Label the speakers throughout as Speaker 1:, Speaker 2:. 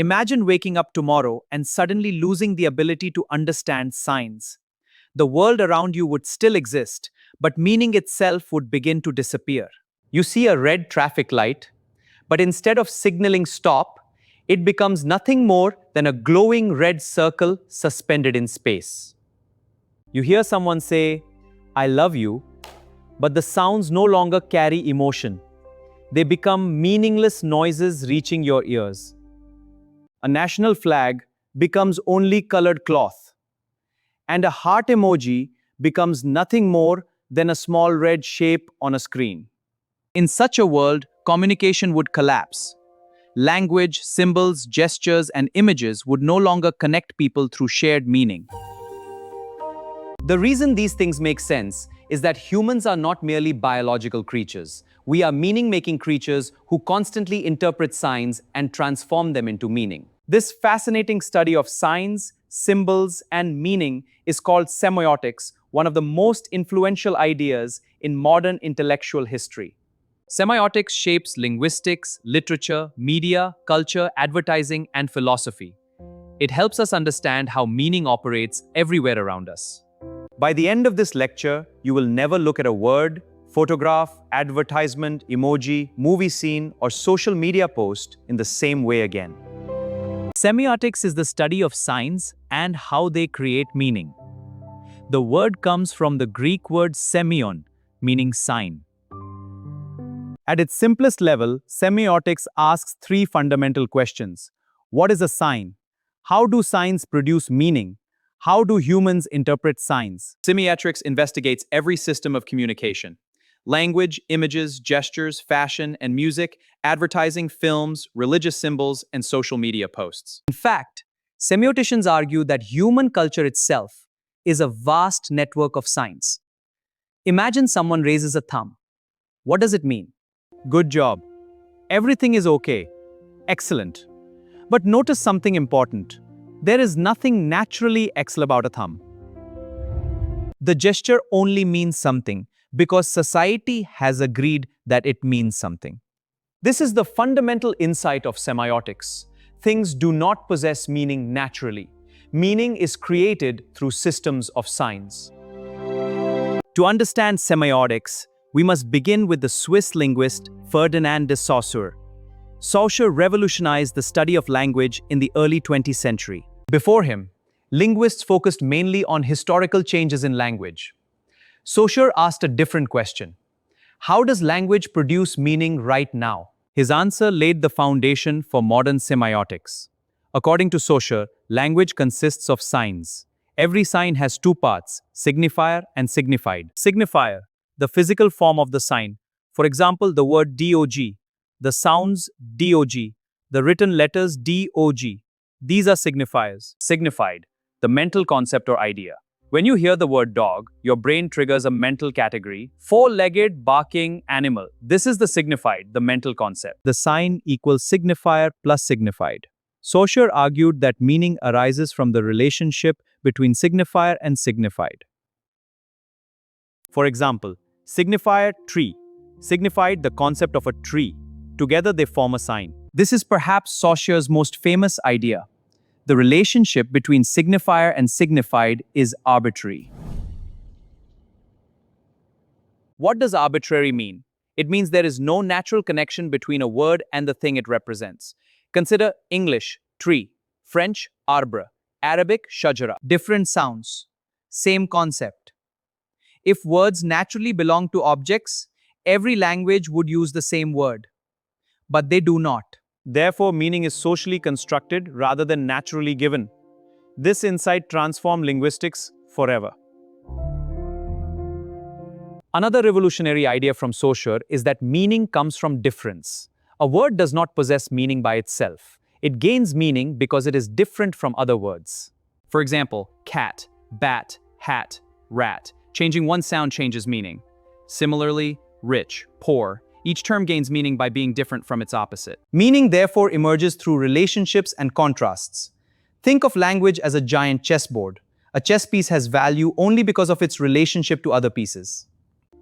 Speaker 1: Imagine waking up tomorrow and suddenly losing the ability to understand signs. The world around you would still exist, but meaning itself would begin to disappear. You see a red traffic light, but instead of signaling stop, it becomes nothing more than a glowing red circle suspended in space. You hear someone say, "I love you," but the sounds no longer carry emotion. They become meaningless noises reaching your ears. A national flag becomes only colored cloth, and a heart emoji becomes nothing more than a small red shape on a screen. In such a world, communication would collapse. Language, symbols, gestures, and images would no longer connect people through shared meaning. The reason these things make sense is that humans are not merely biological creatures. We are meaning-making creatures who constantly interpret signs and transform them into meaning. This fascinating study of signs, symbols, and meaning is called semiotics, one of the most influential ideas in modern intellectual history. Semiotics shapes linguistics, literature, media, culture, advertising, and philosophy. It helps us understand how meaning operates everywhere around us. By the end of this lecture, you will never look at a word, photograph, advertisement, emoji, movie scene, or social media post in the same way again. Semiotics is the study of signs and how they create meaning. The word comes from the Greek word semion, meaning sign. At its simplest level, semiotics asks three fundamental questions. What is a sign? How do signs produce meaning? How do humans interpret signs? Semiotics investigates every system of communication. Language, images, gestures, fashion, and music, advertising, films, religious symbols, and social media posts. In fact, semioticians argue that human culture itself is a vast network of signs. Imagine someone raises a thumb. What does it mean? Good job. Everything is okay. Excellent. But notice something important. There is nothing naturally excellent about a thumb. The gesture only means something because society has agreed that it means something. This is the fundamental insight of semiotics. Things do not possess meaning naturally. Meaning is created through systems of signs. To understand semiotics, we must begin with the Swiss linguist Ferdinand de Saussure. Saussure revolutionized the study of language in the early 20th century. Before him, linguists focused mainly on historical changes in language. Saussure asked a different question. How does language produce meaning right now? His answer laid the foundation for modern semiotics. According to Saussure, language consists of signs. Every sign has two parts, signifier and signified. Signifier, the physical form of the sign. For example, the word dog, the sounds dog, the written letters dog. These are signifiers. Signified, the mental concept or idea. When you hear the word dog, your brain triggers a mental category, four-legged, barking animal. This is the signified, the mental concept. The sign equals signifier plus signified. Saussure argued that meaning arises from the relationship between signifier and signified. For example, signifier tree, signified the concept of a tree. Together they form a sign. This is perhaps Saussure's most famous idea. The relationship between signifier and signified is arbitrary. What does arbitrary mean? It means there is no natural connection between a word and the thing it represents. Consider English, tree, French, arbre, Arabic, shajara. Different sounds, same concept. If words naturally belong to objects, every language would use the same word. But they do not. Therefore, meaning is socially constructed rather than naturally given. This insight transformed linguistics forever. Another revolutionary idea from Saussure is that meaning comes from difference. A word does not possess meaning by itself. It gains meaning because it is different from other words. For example, cat, bat, hat, rat. Changing one sound changes meaning. Similarly, rich, poor. Each term gains meaning by being different from its opposite. Meaning therefore emerges through relationships and contrasts. Think of language as a giant chessboard. A chess piece has value only because of its relationship to other pieces.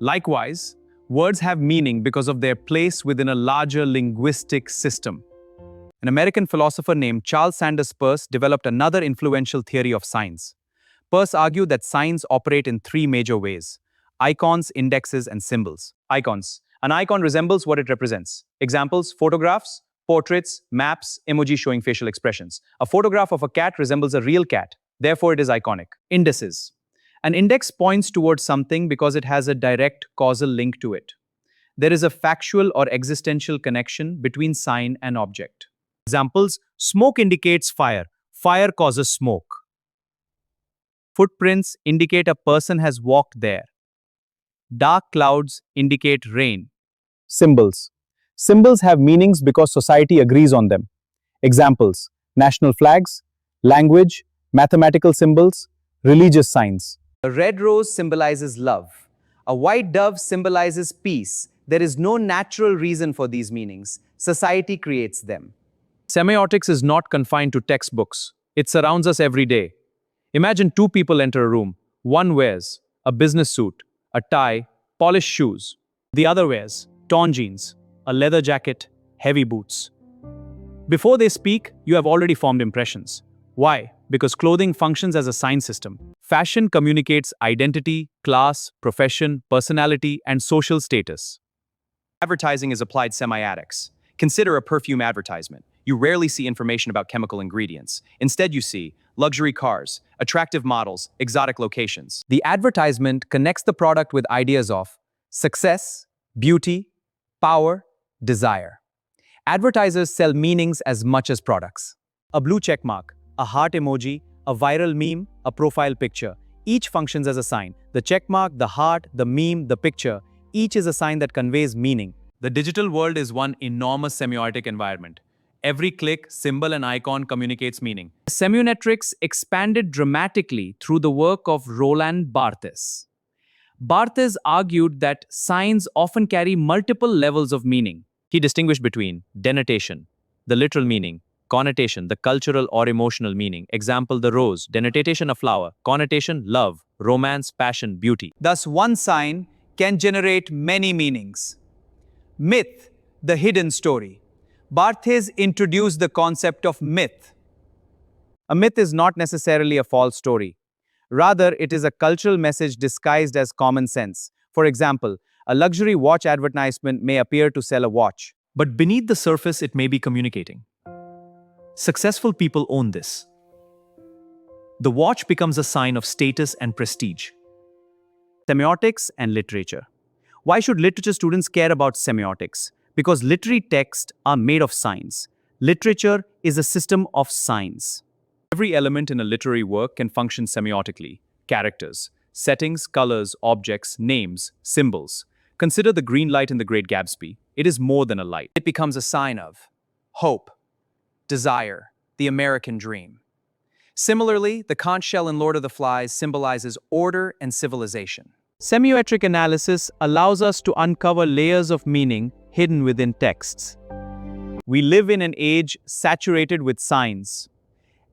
Speaker 1: Likewise, words have meaning because of their place within a larger linguistic system. An American philosopher named Charles Sanders Peirce developed another influential theory of signs. Peirce argued that signs operate in three major ways: icons, indexes, and symbols. Icons. An icon resembles what it represents. Examples: photographs, portraits, maps, emoji showing facial expressions. A photograph of a cat resembles a real cat, therefore it is iconic. Indices. An index points towards something because it has a direct causal link to it. There is a factual or existential connection between sign and object. Examples: smoke indicates fire. Fire causes smoke. Footprints indicate a person has walked there. Dark clouds indicate rain. Symbols. Symbols have meanings because society agrees on them. Examples: national flags, language, mathematical symbols, religious signs. A red rose symbolizes love. A white dove symbolizes peace. There is no natural reason for these meanings. Society creates them. Semiotics is not confined to textbooks. It surrounds us every day. Imagine two people enter a room. One wears a business suit, a tie, polished shoes. The other wears torn jeans, a leather jacket, heavy boots. Before they speak, you have already formed impressions. Why? Because clothing functions as a sign system. Fashion communicates identity, class, profession, personality, and social status. Advertising is applied semiotics. Consider a perfume advertisement. You rarely see information about chemical ingredients. Instead, you see luxury cars, attractive models, exotic locations. The advertisement connects the product with ideas of success, beauty, power, desire. Advertisers sell meanings as much as products. A blue check mark, a heart emoji, a viral meme, a profile picture. Each functions as a sign. The check mark, the heart, the meme, the picture, each is a sign that conveys meaning. The digital world is one enormous semiotic environment. Every click, symbol, and icon communicates meaning. Semiotics expanded dramatically through the work of Roland Barthes. Barthes argued that signs often carry multiple levels of meaning. He distinguished between denotation, the literal meaning; connotation, the cultural or emotional meaning. Example: the rose, denotation a flower; connotation, love, romance, passion, beauty. Thus, one sign can generate many meanings. Myth, the hidden story. Barthes introduced the concept of myth. A myth is not necessarily a false story. Rather, it is a cultural message disguised as common sense. For example, a luxury watch advertisement may appear to sell a watch, but beneath the surface, it may be communicating. Successful people own this. The watch becomes a sign of status and prestige. Semiotics and literature. Why should literature students care about semiotics? Because literary texts are made of signs. Literature is a system of signs. Every element in a literary work can function semiotically. Characters, settings, colors, objects, names, symbols. Consider the green light in The Great Gatsby. It is more than a light. It becomes a sign of hope, desire, the American dream. Similarly, the conch shell in Lord of the Flies symbolizes order and civilization. Semiotic analysis allows us to uncover layers of meaning hidden within texts. We live in an age saturated with signs.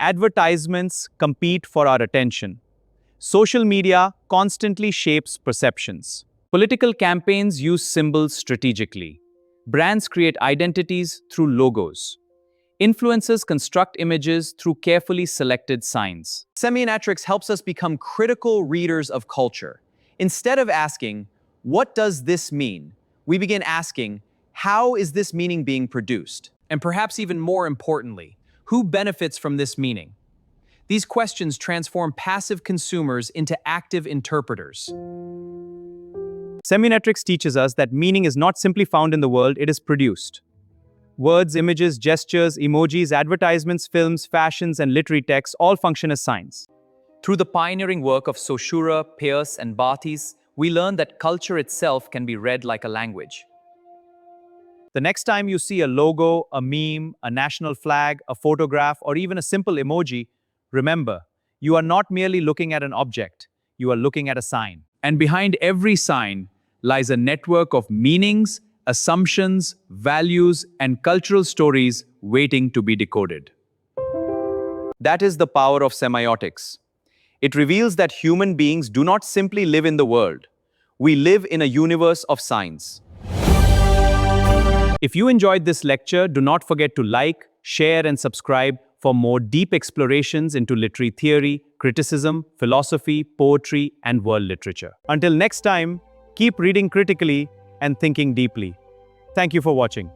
Speaker 1: Advertisements compete for our attention. Social media constantly shapes perceptions. Political campaigns use symbols strategically. Brands create identities through logos. Influencers construct images through carefully selected signs. Semiotics helps us become critical readers of culture. Instead of asking, "What does this mean?" we begin asking, "How is this meaning being produced?" And perhaps even more importantly, who benefits from this meaning? These questions transform passive consumers into active interpreters. Semiotics teaches us that meaning is not simply found in the world, it is produced. Words, images, gestures, emojis, advertisements, films, fashions, and literary texts all function as signs. Through the pioneering work of Saussure, Peirce, and Barthes, we learn that culture itself can be read like a language. The next time you see a logo, a meme, a national flag, a photograph, or even a simple emoji, remember, you are not merely looking at an object, you are looking at a sign. And behind every sign lies a network of meanings, assumptions, values, and cultural stories waiting to be decoded. That is the power of semiotics. It reveals that human beings do not simply live in the world. We live in a universe of signs. If you enjoyed this lecture, do not forget to like, share, and subscribe for more deep explorations into literary theory, criticism, philosophy, poetry, and world literature. Until next time, keep reading critically and thinking deeply. Thank you for watching.